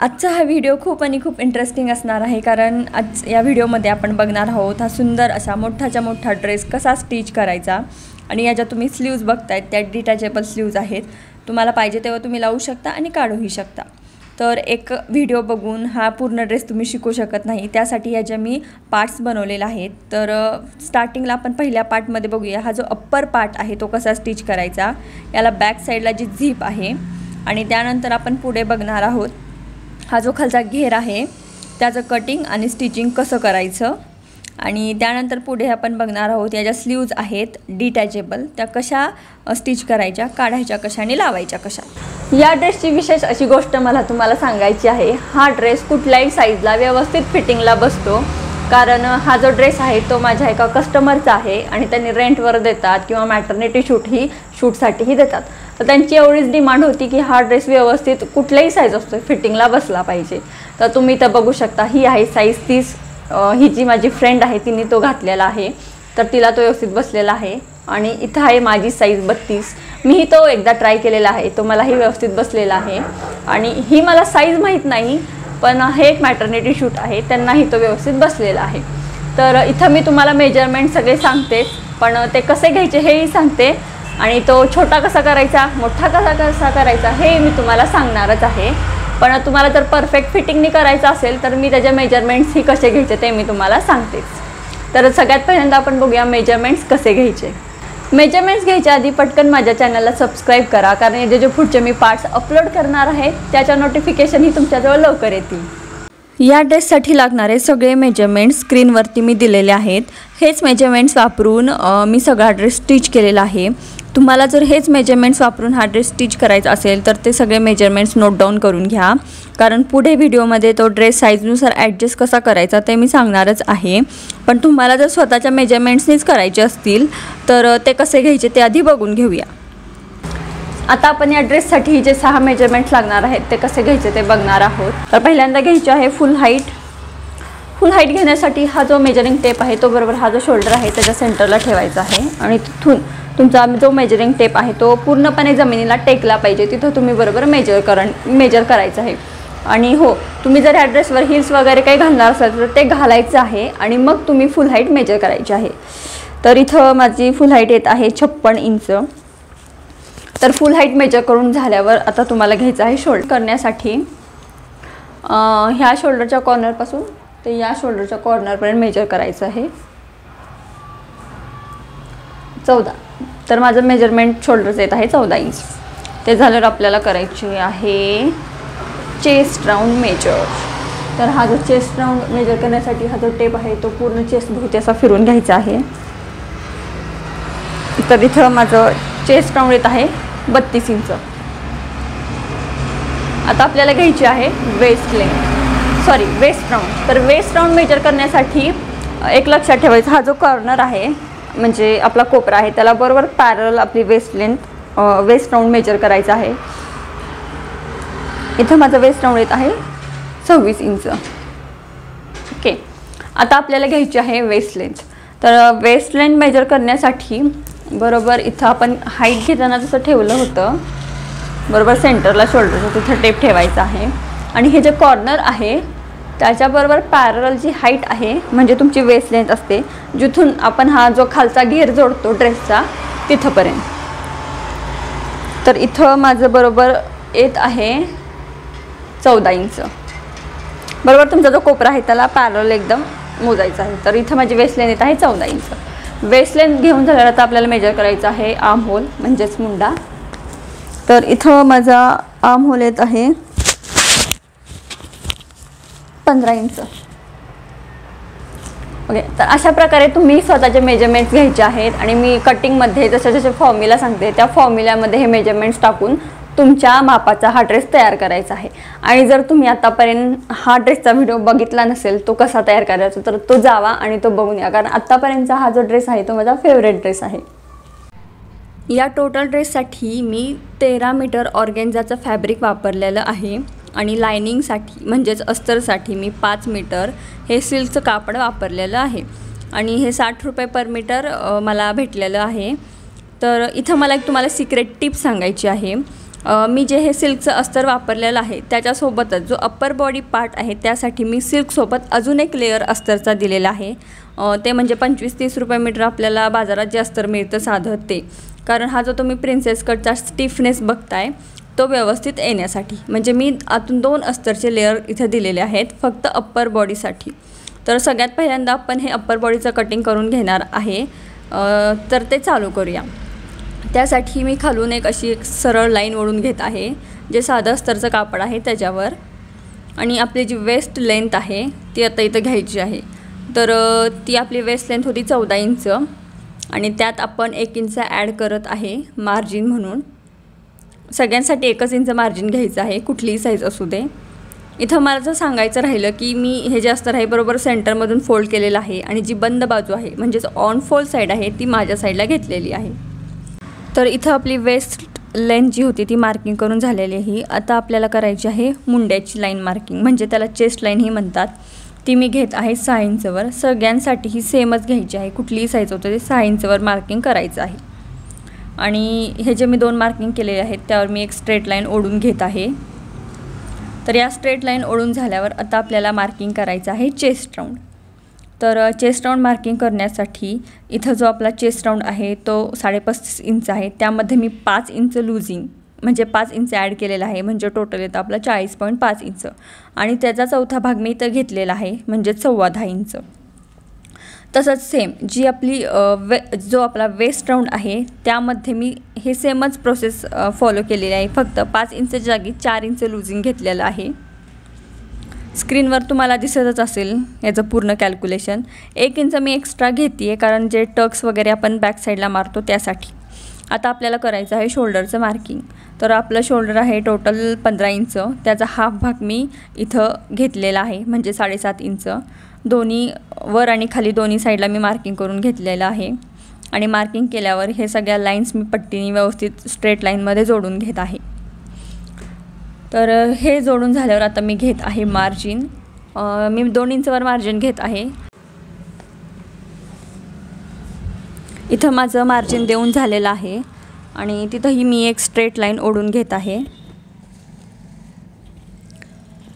आजचा हा व्हिडिओ खूप इंटरेस्टिंग असणार आहे, कारण आज या व्हिडिओमध्ये आपण बघणार आहोत हा सुंदर असा मोठाच्या मोठा ड्रेस कसा स्टिच करायचा। आणि या ज्या तुम्ही स्लीव्ज बघतायत त्या डिटॅचेबल स्लीव्ज आहेत। तुम्हाला पाहिजे तेव्हा तुम्ही लावू शकता आणि काढूही शकता। तर एक व्हिडिओ बघून हा पूर्ण ड्रेस तुम्ही शिकू शकत नाही, त्यासाठी याचे मी पार्ट्स बनवलेले आहेत। तर स्टार्टिंगला आपण पहिल्या पार्टमध्ये बघूया हा जो अप्पर पार्ट आहे तो कसा स्टिच करायचा। याला बॅक साईडला जी झिप आहे आणि त्यानंतर आपण पुढे बघणार आहोत हा जो खालचा घेर आहे त्याचं कटिंग आणि स्टिचिंग कसं करायचं। आणि त्यानंतर पुढे आपण बघणार आहोत या ज्या स्लीव्ज आहेत डिटॅचेबल त्या कशा स्टिच करायच्या, काढायच्या कशा आणि लावायच्या कशा। या ड्रेसची विशेष अशी गोष्ट मला तुम्हाला सांगायची आहे, हा ड्रेस कुठल्याही साईजला व्यवस्थित फिटिंगला बसतो। कारण हा जो ड्रेस आहे तो माझ्या एका कस्टमरचा आहे आणि त्यांनी रेंटवर देतात किंवा मॅटर्निटी शूटसाठीही देतात। तर त्यांची एवढीच डिमांड होती की हा ड्रेस व्यवस्थित कुठल्याही साईज असतो फिटिंगला बसला पाहिजे। तर तुम्ही इथं बघू शकता ही आहे साईज 30। ही जी माझी फ्रेंड आहे तिने तो घातलेला आहे, तर तिला तो व्यवस्थित बसलेला आहे। आणि इथं आहे माझी साईज 32। मीही तो एकदा ट्राय केलेला आहे, तो मलाही व्यवस्थित बसलेला आहे। आणि ही मला साईज माहीत नाही, पण हे एक मॅटर्निटी शूट आहे, त्यांनाही तो व्यवस्थित बसलेला आहे। तर इथं मी तुम्हाला मेजरमेंट सगळे सांगते, पण ते कसे घ्यायचे हेही सांगते आणि तो छोटा कसा करायचा मोठा कसा करायचा हे मी तुम्हाला सांगणारच आहे। पण तुम्हाला जर परफेक्ट फिटिंगनी करायचं असेल तर मी त्याचे मेजरमेंट्स ही कसे घ्यायचे ते मी तुम्हाला सांगतेच। तर सगळ्यात पहिल्यांदा आपण बघूया मेजरमेंट्स कसे घ्यायचे। मेजरमेंट्स घ्यायच्या आधी पटकन माझ्या चॅनलला सबस्क्राईब करा, कारण याचे जे पुढचे मी पार्ट्स अपलोड करणार आहे त्याच्या नोटिफिकेशन ही तुमच्याजवळ लवकर येतील। या ड्रेससाठी लागणारे सगळे मेजरमेंट्स स्क्रीनवरती मी दिलेले आहेत। हेच मेजरमेंट्स वापरून मी सगळा ड्रेस स्टिच केलेला आहे। तुम्हाला जर हेच मेजरमेंट्स वापरून हा ड्रेस स्टिच करायचा असेल तर ते सगळे मेजरमेंट्स नोट डाऊन करून घ्या, कारण पुढे व्हिडिओमध्ये तो ड्रेस साईजनुसार ॲडजस्ट कसा करायचा ते मी सांगणारच आहे। पण तुम्हाला जर स्वतःच्या मेजरमेंट्सनीच करायचे असतील तर ते कसे घ्यायचे ते आधी बघून घेऊया। आता आपण या ड्रेससाठी जे 6 मेजरमेंट्स लागणार आहेत ते कसे घ्यायचे ते बघणार आहोत। तर पहिल्यांदा घ्यायचे आहे फुल हाईट। फुल हाईट घेण्यासाठी हा जो मेजरिंग टेप आहे तो बरोबर हा जो शोल्डर आहे त्याच्या सेंटरला ठेवायचा आहे आणि तिथून तुमचा जो मेजरिंग टेप आहे तो पूर्णपणे जमिनीला टेकला पाहिजे, तिथं तुम्ही बरोबर मेजर करायचं आहे। आणि हो, तुम्ही जर ह्या ड्रेसवर हिल्स वगैरे काही घालणार असाल तर ते घालायचं आहे आणि मग तुम्ही फुल हाईट मेजर करायची आहे। तर इथं माझी फुल हाईट येत आहे 56 इंच। तर फुल हाईट मेजर करून झाल्यावर आता तुम्हाला घ्यायचं आहे शोल्डर करण्यासाठी ह्या शोल्डरच्या कॉर्नरपासून ते या शोल्डरच्या कॉर्नरपर्यंत मेजर करायचं आहे 14। तर माझं मेजरमेंट शोल्डरचं येत आहे 14 इंच। ते झाल्यावर आपल्याला करायची आहे चेस्ट राऊंड मेजर। तर हा जो चेस्ट राऊंड मेजर करण्यासाठी हा जो टेप आहे तो पूर्ण चेस्ट भोवती असा फिरून घ्यायचा आहे। तर इथं माझं चेस्ट राऊंड येत आहे 32 इंच। आता आपल्याला घ्यायची आहे वेस्ट राऊंड। तर वेस्ट राऊंड मेजर करण्यासाठी एक लक्षात ठेवायचं, हा जो कॉर्नर आहे म्हणजे आपला कोपरा आहे त्याला बरोबर पॅरल आपली वेस्ट राऊंड मेजर करायचा आहे। इथं माझं वेस्ट राऊंड येत आहे 26 इंच। ओके, आता आपल्याला घ्यायची आहे वेस्ट लेंथ। तर वेस्ट लेंथ मेजर करण्यासाठी बरोबर इथं आपण हाईट घेताना जसं ठेवलं होतं बरोबर सेंटरला शोल्डरचं तिथं टेप ठेवायचा आहे आणि हे जे कॉर्नर आहे त्याच्याबरोबर पॅरल जी हाईट आहे म्हणजे तुमची वेस्ट लेंथ असते, जिथून आपण हा जो खालचा घेर जोडतो ड्रेसचा तिथंपर्यंत। तर इथं माझं बरोबर येत आहे 14 इंच। बरोबर तुमचा जो कोपरा आहे त्याला पॅरल एकदम मोजायचा आहे। तर इथं माझी वेस्ट लेंथ येत आहे 14 इंच। वेस्ट लेंथ घेऊन झाल्यावर आता आपल्याला मेजर करायचं आहे आर्म होल म्हणजेच मुंडा। तर इथं माझा आर्म होल येत आहे 15 इंच। ओके, तर अशा प्रकारे तुम्ही स्वतःचे मेजरमेंट्स घ्यायचे आहेत आणि मी कटिंगमध्ये जसे फॉर्म्युला सांगते त्या फॉर्म्युल्यामध्ये हे मेजरमेंट्स टाकून तुमच्या मापाचा हा ड्रेस तयार करायचा आहे। आणि जर तुम्ही आतापर्यंत हा ड्रेसचा व्हिडिओ बघितला नसेल तो कसा तयार करायचा तर तो जावा आणि तो बघून या, कारण आत्तापर्यंतचा हा जो ड्रेस आहे तो माझा फेवरेट ड्रेस आहे। या टोटल ड्रेससाठी मी 13 मीटर ऑर्गेन्झाचं फॅब्रिक वापरलेलं आहे आणि लायनिंगसाठी म्हणजेच अस्तरसाठी मी 5 मीटर हे सिल्कचं कापड वापरलेलं आहे आणि हे 60 रुपये पर मीटर मला भेटलेलं आहे। तर इथं मला एक तुम्हाला सिक्रेट टिप सांगायची आहे। मी जे हे सिल्कचं अस्तर वापरलेलं आहे त्याच्यासोबतच जो अप्पर बॉडी पार्ट आहे त्यासाठी मी सिल्कसोबत अजून एक लेअर अस्तरचा दिलेला आहे, ते म्हणजे 25-30 रुपये मीटर आपल्याला बाजारात जे अस्तर मिळतं साधं ते. कारण हा जो तुम्ही प्रिन्सेस कटचा स्टिफनेस बघताय तो व्यवस्थित येण्यासाठी, म्हणजे मी आतून 2 अस्तरचे लेअर इथे दिलेले आहेत फक्त अप्पर बॉडीसाठी. तर सगळ्यात पहिल्यांदा आपण हे अप्पर बॉडीचं कटिंग करून घेणार आहे, तर ते चालू करूया. त्यासाठी मी खालून अशी एक सरळ लाईन ओढून घेत आहे जे साधं अस्तरचं कापड आहे त्याच्यावर, आणि आपली जी वेस्ट लेंथ आहे ती आता इथं घ्यायची आहे. तर ती आपली वेस्ट लेंथ होती 14 इंच, आणि त्यात आपण 1 इंच ॲड करत आहे मार्जिन म्हणून. सगळ्यांसाठी 1 इंच मार्जिन घ्यायचं आहे, कुठलीही साईज असू दे. इथं मला जर सांगायचं राहिलं की मी हे जे अस्तर आहे बरोबर सेंटरमधून फोल्ड केलेलं आहे, आणि जी बंद बाजू आहे म्हणजेच ऑन फोल्ड साईड आहे ती माझ्या साईडला घेतलेली आहे. तर इथं आपली वेस्ट लेंथ जी होती ती मार्किंग करून झालेली आहे. आता आपल्याला करायची आहे मुंड्याची लाईन मार्किंग, म्हणजे त्याला चेस्ट लाईन ही म्हणतात. ती मी घेत आहे 6 इंचवर. सगळ्यांसाठी ही सेमच घ्यायची आहे, कुठलीही साईज होतं ते 6 इंचवर मार्किंग करायचं आहे. आणि हे जे मी 2 मार्किंग केलेले आहेत त्यावर मी एक स्ट्रेट लाईन ओढून घेत आहे. तर या स्ट्रेट लाईन ओढून झाल्यावर आता आपल्याला मार्किंग करायचं आहे चेस्ट राऊंड. तर चेस्ट राऊंड मार्किंग करण्यासाठी इथं जो आपला चेस्ट राऊंड आहे तो 35.5 इंच आहे, त्यामध्ये मी 5 इंच लूजिंग म्हणजे 5 इंच ॲड केलेला आहे, म्हणजे टोटल येतं आपला 40.5 इंच. आणि त्याचा चौथा भाग मी इथं घेतलेला आहे म्हणजे 14.5 इंच. तसंच सेम जी आपली जो आपला वेस्ट राऊंड आहे त्यामध्ये मी हे सेमच प्रोसेस फॉलो केलेली आहे, फक्त 5 इंच जागी 4 इंच लूजिंग घेतलेलं आहे. स्क्रीनवर तुम्हाला दिसतच असेल याचं पूर्ण कॅल्क्युलेशन. 1 इंच मी एक्स्ट्रा घेते आहे कारण जे टक्स वगैरे आपण बॅक साईडला मारतो त्यासाठी. आता आपल्याला करायचं आहे शोल्डरचं मार्किंग. तर आपलं शोल्डर आहे टोटल 15 इंच, त्याचा हाफ भाग मी इथं घेतलेला आहे म्हणजे 7.5 इंच. दोन्ही वर आणि खाली दोन्ही साईडला मी मार्किंग करून घेतलेलं आहे. आणि मार्किंग केल्यावर हे सगळ्या लाईन्स मी पट्टीने व्यवस्थित स्ट्रेट लाईनमध्ये जोडून घेत आहे. तर हे जोडून झाल्यावर आता मी घेत आहे मार्जिन. मी 2 इंचवर मार्जिन घेत आहे. इथं माझं मार्जिन देऊन झालेलं आहे आणि तिथंही मी एक स्ट्रेट लाईन ओढून घेत आहे.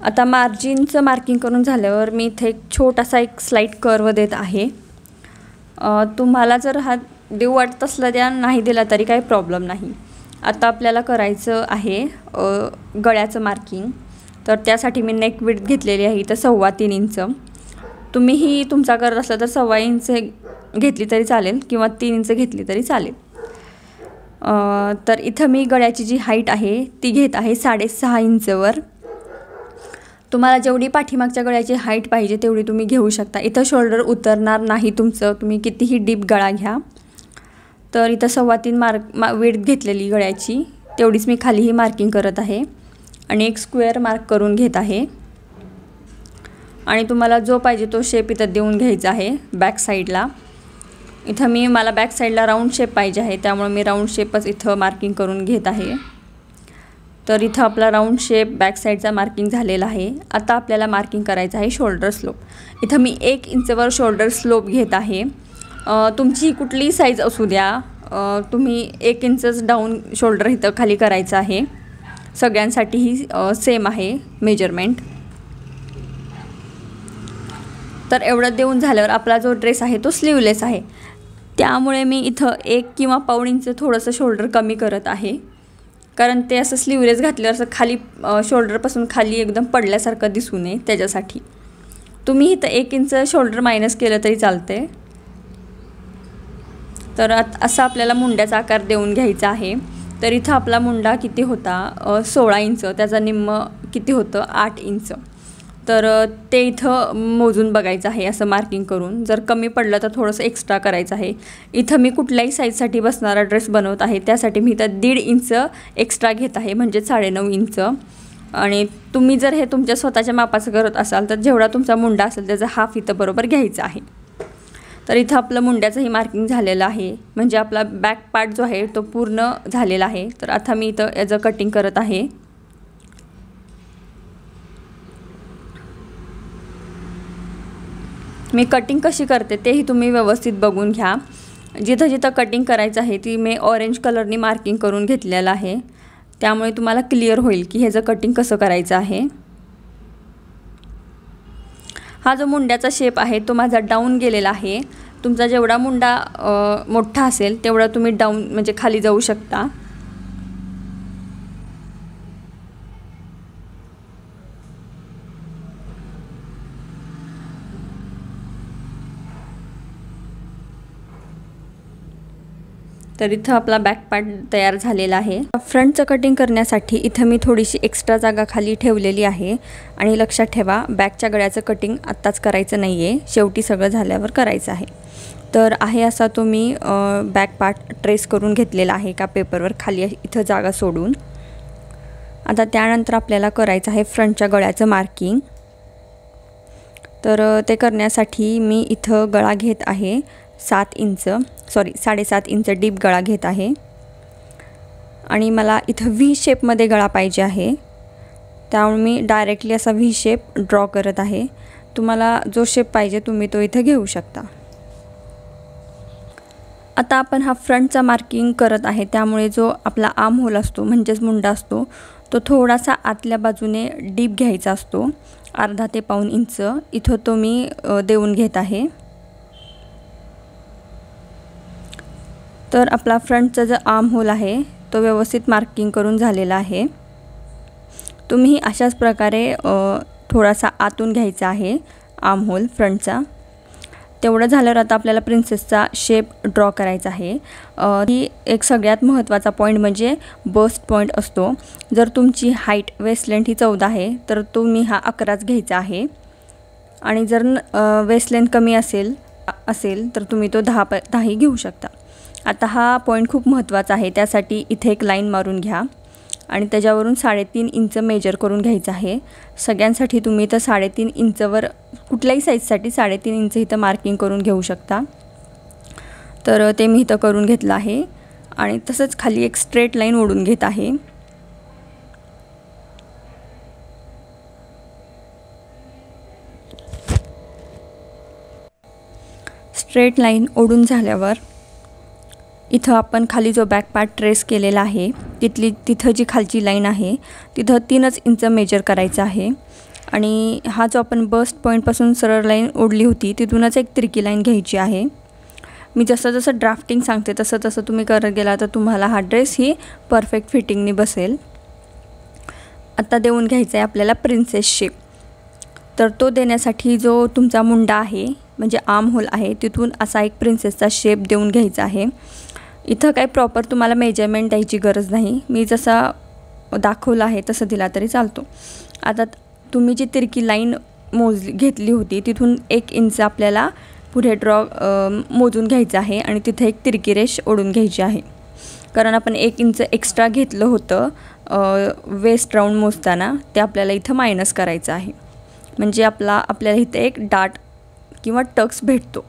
आता मार्जिनचं मार्किंग करून झाल्यावर मी इथे एक छोटासा एक स्लाईट कर्व देत आहे. तुम्हाला जर हा देऊ वाटत असला द्या, नाही दिला तरी काही प्रॉब्लेम नाही. आता आपल्याला करायचं आहे गळ्याचं मार्किंग. तर त्यासाठी मी नेक विड्थ घेतलेली आहे इथं 3.25 इंच. तुम्हीही तुमचा करत असला तर 1.25 इंच घेतली तरी चालेल किंवा 3 इंच घेतली तरी चालेल. तर इथं मी गळ्याची जी हाईट आहे ती घेत आहे 6.5 इंचवर. तुम्हाला जेवढी पाठीमागच्या गळ्याची हाईट पाहिजे तेवढी तुम्ही घेऊ शकता. इथं शोल्डर उतरणार नाही तुमचं, तुम्ही कितीही डीप गळा घ्या. तर इथं 3.25 विड्थ घेतलेली गळ्याची तेवढीच मी खालीही मार्किंग करत आहे आणि एक स्क्वेअर मार्क करून घेत आहे. आणि तुम्हाला जो पाहिजे तो शेप इथं देऊन घ्यायचा आहे बॅक साईडला. इथं मला बॅक साईडला राऊंड शेप पाहिजे आहे त्यामुळे मी राऊंड शेपच इथं मार्किंग करून घेत आहे. तर इथं आपला राऊंड शेप बॅक साईडचा मार्किंग झालेला आहे. आता आपल्याला मार्किंग करायचं आहे शोल्डर स्लोप. इथं मी 1 इंचवर शोल्डर स्लोप घेत आहे. तुमची कुठलीही साईज असू द्या, तुम्ही 1 इंचच डाऊन शोल्डर इथं खाली करायचं आहे. सगळ्यांसाठीही सेम आहे मेजरमेंट. तर एवढं देऊन झाल्यावर आपला जो ड्रेस आहे तो स्लीवलेस आहे, त्यामुळे मी इथं 1 किंवा पाऊण इंच थोडंसं शोल्डर कमी करत आहे. कारण ते असं स्लीवलेस घातल्यावर असं खाली शोल्डरपासून खाली एकदम पडल्यासारखं दिसू नये त्याच्यासाठी. तुम्ही इथं 1 इंच शोल्डर मायनस केलं तरी चालते. तर असा आपल्याला मुंड्याचा आकार देऊन घ्यायचा आहे. तर इथं आपला मुंडा किती होता 16 इंच, त्याचा निम्म किती होतं 8 इंच. तर ते इथं मोजून बघायचं आहे असं मार्किंग करून. जर कमी पडलं तर थोडंसं एक्स्ट्रा करायचं आहे. इथं मी कुठल्याही साईजसाठी बसणारा ड्रेस बनवत आहे त्यासाठी मी इथं 1.5 इंच एक्स्ट्रा घेत आहे म्हणजे 9.5 इंच. आणि तुम्ही जर हे तुमच्या स्वतःच्या मापाचं करत असाल तर जेवढा तुमचा मुंडा असेल त्याचा हाफ इथं बरोबर घ्यायचा आहे. तर इथं आपलं मुंड्याचंही मार्किंग झालेलं आहे म्हणजे आपला बॅक पार्ट जो आहे तो पूर्ण झालेला आहे. तर आता मी इथं याचं कटिंग करत आहे. मी कटिंग कशी करते तेही तुम्ही व्यवस्थित बघून घ्या. जिथं जिथं कटिंग करायचं आहे ती मी ऑरेंज कलरनी मार्किंग करून घेतलेलं आहे. त्यामुळे तुम्हाला क्लिअर होईल की ह्याचं कटिंग कसं करायचं आहे। हा जो मुंड्याचा शेप आहे तो माझा डाऊन गेलेला आहे। तुमचा जेवढा मुंडा मोठा असेल तेवढा तुम्ही डाऊन म्हणजे खाली जाऊ शकता। तर इथं आपला बॅक पार्ट तयार झालेला आहे। फ्रंटचं कटिंग करण्यासाठी इथं मी थोडीशी एक्स्ट्रा जागा खाली ठेवलेली आहे आणि लक्षात ठेवा बॅकच्या गळ्याचं कटिंग आत्ताच करायचं नाही आहे, शेवटी सगळं झाल्यावर करायचं आहे। तर आहे असा तो मी बॅक पार्ट ट्रेस करून घेतलेला आहे एका पेपरवर खाली इथं जागा सोडून। आता त्यानंतर आपल्याला करायचं आहे फ्रंटच्या गळ्याचं मार्किंग। तर ते करण्यासाठी मी इथं गळा घेत आहे 7.5 इंच डीप गळा घेत आहे आणि मला इथं व्ही शेपमध्ये गळा पाहिजे आहे, त्यामुळे मी डायरेक्टली असा व्ही शेप ड्रॉ करत आहे। तुम्हाला जो शेप पाहिजे तुम्ही तो इथं घेऊ शकता। आता आपण हा फ्रंटचा मार्किंग करत आहे, त्यामुळे जो आपला आर्म होल असतो म्हणजेच मुंडा असतो तो थोडासा आतल्या बाजूने डीप घ्यायचा असतो, अर्धा ते पाऊण इंच इथं तो मी देऊन घेत आहे। तर आपला फ्रंटचा जो आर्म होल आहे तो व्यवस्थित मार्किंग करून झालेला आहे। तुम्ही अशाच प्रकारे थोडासा आतून घ्यायचा आहे आर्म होल फ्रंटचा। तेवढं झाल्यावर आता आपल्याला प्रिन्सेसचा शेप ड्रॉ करायचा आहे। ही एक सगळ्यात महत्त्वाचा पॉईंट म्हणजे बस्ट पॉईंट असतो। जर तुमची हाईट वेस्ट लेंथ ही 14 आहे तर तुम्ही हा 11च घ्यायचा आहे आणि जर वेस्ट लेंथ कमी असेल तर तुम्ही तो 10 घेऊ शकता। आता हा पॉईंट खूप महत्त्वाचा आहे, त्यासाठी इथे एक लाईन मारून घ्या आणि त्याच्यावरून 3.5 इंच मेजर करून घ्यायचं आहे। सगळ्यांसाठी तुम्ही इथं 3.5 इंचवर कुठल्याही साईजसाठी 3.5 इंच इथं मार्किंग करून घेऊ शकता। तर ते मी इथं करून घेतलं आहे आणि तसंच खाली एक स्ट्रेट लाईन ओढून घेत आहे। स्ट्रेट लाईन ओढून झाल्यावर इथं आपण खाली जो बॅक पार्ट ट्रेस केलेला आहे तिथं जी खालची लाईन आहे तिथं 3 इंच मेजर करायचं आहे आणि हा जो आपण बस्ट पॉईंटपासून सरळ लाईन ओढली होती तिथूनच एक तिरकी लाईन घ्यायची आहे। मी जसं ड्राफ्टिंग सांगते तसं तुम्ही करत गेला तर तुम्हाला हा ड्रेस ही परफेक्ट फिटिंगने बसेल। आता देऊन घ्यायचा आहे आपल्याला प्रिन्सेस शेप। तर तो देण्यासाठी जो तुमचा मुंडा आहे म्हणजे आर्म होल आहे तिथून असा एक प्रिन्सेसचा शेप देऊन घ्यायचा आहे। इथं काही प्रॉपर तुम्हाला मेजरमेंट द्यायची गरज नाही, मी जसा दाखवला आहे तसं दिला तरी चालतो। आता तुम्ही जी तिरकी लाईन घेतली होती तिथून 1 इंच आपल्याला पुढे मोजून घ्यायचं आहे आणि तिथे एक तिरकी रेष ओढून घ्यायची आहे, कारण आपण 1 इंच एक्स्ट्रा घेतलं होतं वेस्ट राऊंड मोजताना, ते आपल्याला इथं मायनस करायचं आहे। म्हणजे आपल्याला इथे एक डाट किंवा टक्स भेटतो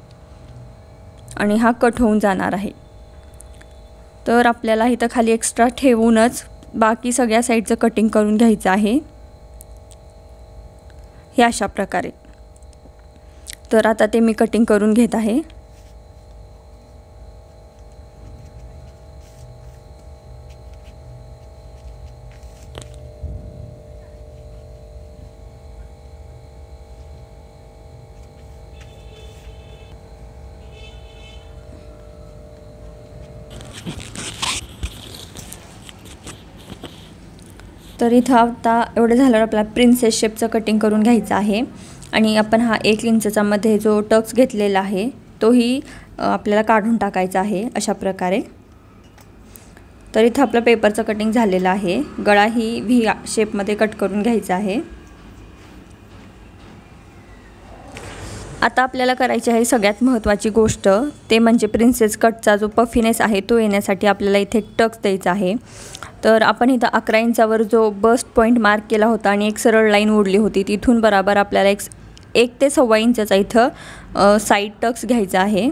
आणि हा कट होऊन जाणार आहे। तर आपल्याला इथं खाली एक्स्ट्रा ठेवूनच बाकी सगळ्या साईडचं कटिंग करून घ्यायचं आहे हे अशा प्रकारे। तर आता ते मी कटिंग करून घेत आहे। तर इथं आता एवढं झाल्यावर आपल्याला प्रिन्सेस शेपचं कटिंग करून घ्यायचं आहे आणि आपण हा 1 इंचचा मध्ये जो टक्स घेतलेला आहे तोही आपल्याला काढून टाकायचा आहे अशा प्रकारे। तर इथं आपलं पेपरचं कटिंग झालेलं आहे। गळा ही व्ही शेपमध्ये कट करून घ्यायचा आहे। आता आपल्याला करायची आहे सगळ्यात महत्त्वाची गोष्ट, ते म्हणजे प्रिन्सेस कटचा जो पफिनेस आहे तो येण्यासाठी आपल्याला इथे एक टक्स द्यायचा आहे। तर आपण इथं 11 इंचावर जो बस्ट पॉईंट मार्क केला होता आणि एक सरळ लाईन ओढली होती तिथून बरोबर आपल्याला 1 ते 1.25 इंचचा इथं साईड टक्स घ्यायचा आहे।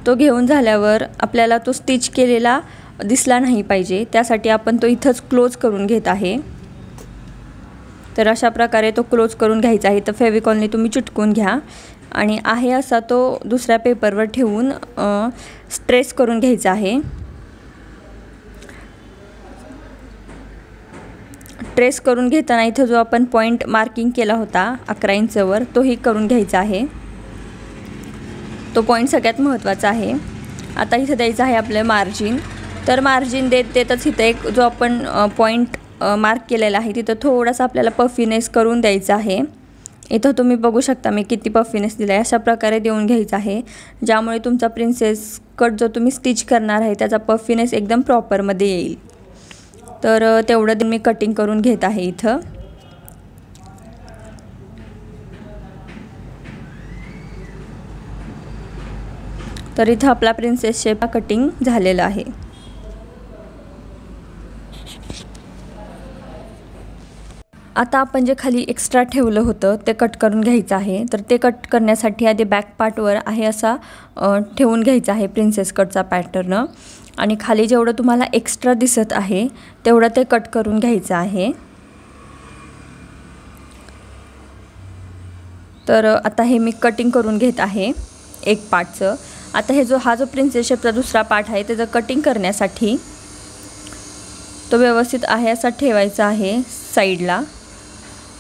तो घेऊन झाल्यावर आपल्याला तो स्टिच केलेला दिसला नाही पाहिजे, त्यासाठी आपण तो इथंच क्लोज करून घेत आहे। तर अशा प्रकारे तो क्लोज करून घ्यायचा आहे। तर फेविकॉलने तुम्ही चिटकून घ्या आणि आहे असा तो दुसऱ्या पेपरवर ठेवून स्ट्रेस करून घ्यायचा आहे। ट्रेस करून घेताना इथं जो आपण पॉईंट मार्किंग केला होता 11 इंचवर तोही करून घ्यायचा आहे। तो पॉईंट सगळ्यात महत्त्वाचा आहे। आता इथं द्यायचं आहे आपलं मार्जिन। तर मार्जिन देतच इथं एक जो आपण पॉईंट मार्क केलेला आहे तिथं थोडासा आपल्याला पफीनेस करून द्यायचा आहे। इथं तुम्ही बघू शकता मी किती पफीनेस दिला आहे, अशा प्रकारे देऊन घ्यायचा आहे, ज्यामुळे तुमचा प्रिन्सेस कट जो तुम्ही स्टिच करणार आहे त्याचा पफीनेस एकदम प्रॉपरमध्ये येईल। तर तेवढं मी कटिंग करून घेत आहे इथं। तर इथं आपला प्रिन्सेस शेप कटिंग झालेला आहे। आता आपण जे खाली एक्स्ट्रा ठेवलं होतं ते कट करून घ्यायचं आहे। तर ते कट करण्यासाठी आधी बॅक पार्टवर आहे असा ठेवून घ्यायचा आहे प्रिन्सेस कटचा पॅटर्न, आणि खाली जेवढं तुम्हाला एक्स्ट्रा दिसत आहे तेवढं ते कट करून घ्यायचं आहे। तर आता हे मी कटिंग करून घेत आहे एक पार्टचं। आता हे हा जो प्रिन्सेस शेपचा दुसरा पार्ट आहे त्याचं कटिंग करण्यासाठी तो व्यवस्थित आहे असा ठेवायचा आहे साईडला,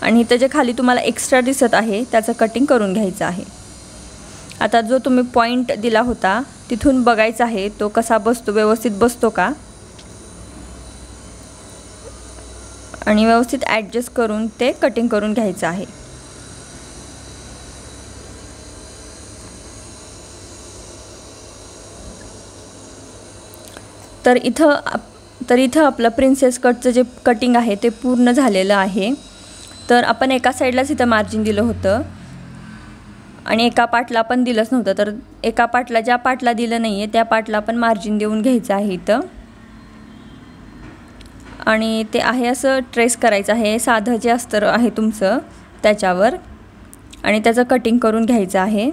आणि त्याच्या खाली तुम्हाला एक्स्ट्रा दिसत आहे त्याचं कटिंग करून घ्यायचं आहे। आता जो तुम्ही पॉईंट दिला होता तिथून बघायचा आहे तो कसा बसतो, व्यवस्थित बसतो का, आणि व्यवस्थित ॲडजस्ट करून ते कटिंग करून घ्यायचं आहे। तर इथं आपलं प्रिन्सेस कटचं जे कटिंग आहे ते पूर्ण झालेलं आहे। तर आपण एका साईडलाच इथं मार्जिन दिलं होतं आणि एका पार्टला आपण दिलंच नव्हतं, तर एका पार्टला ज्या पार्टला दिलं नाही आहे त्या पार्टला आपण मार्जिन देऊन घ्यायचं आहे इथं, आणि ते आहे असं ट्रेस करायचं आहे साधं जे अस्तर आहे तुमचं त्याच्यावर, आणि त्याचं कटिंग करून घ्यायचं आहे।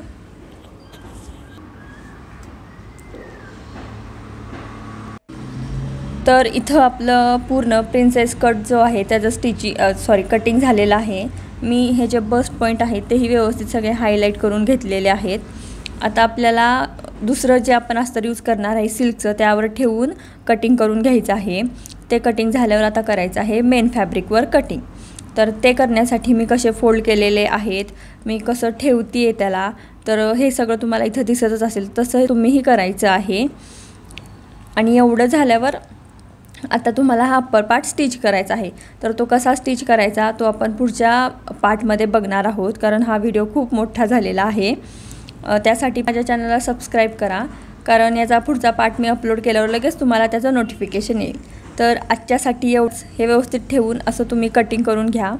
तर इथं आपलं पूर्ण प्रिन्सेस कट जो आहे त्याचं कटिंग झालेलं आहे। मी हे जे बस्ट पॉईंट आहे तेही व्यवस्थित सगळे हायलाईट करून घेतलेले आहेत। आता आपल्याला दुसरं जे आपण अस्तर यूज करणार आहे सिल्कचं त्यावर ठेवून कटिंग करून घ्यायचं आहे। ते कटिंग झाल्यावर आता करायचं आहे मेन फॅब्रिकवर कटिंग। तर ते करण्यासाठी मी कसे फोल्ड केलेले आहेत, मी कसं ठेवते त्याला, तर हे सगळं तुम्हाला इथं दिसतच असेल तसं तुम्हीही करायचं आहे। आणि एवढं झाल्यावर आता तुम्हाला हा अप्पर पार्ट स्टिच करायचा आहे। तर तो कसा स्टिच करायचा तो आपण पुढच्या पार्टमध्ये बघणार आहोत, कारण हा व्हिडिओ खूप मोठा झालेला आहे। त्यासाठी माझ्या चॅनलला सबस्क्राईब करा, कारण याचा पुढचा पार्ट मी अपलोड केल्यावर लगेच तुम्हाला त्याचं नोटिफिकेशन येईल। तर आजच्यासाठी एवढंच, हे व्यवस्थित ठेवून असं तुम्ही कटिंग करून घ्या,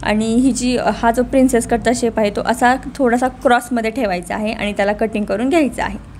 आणि हा जो प्रिन्सेस कटचा शेप आहे तो असा थोडासा क्रॉसमध्ये ठेवायचा आहे आणि त्याला कटिंग करून घ्यायचं आहे।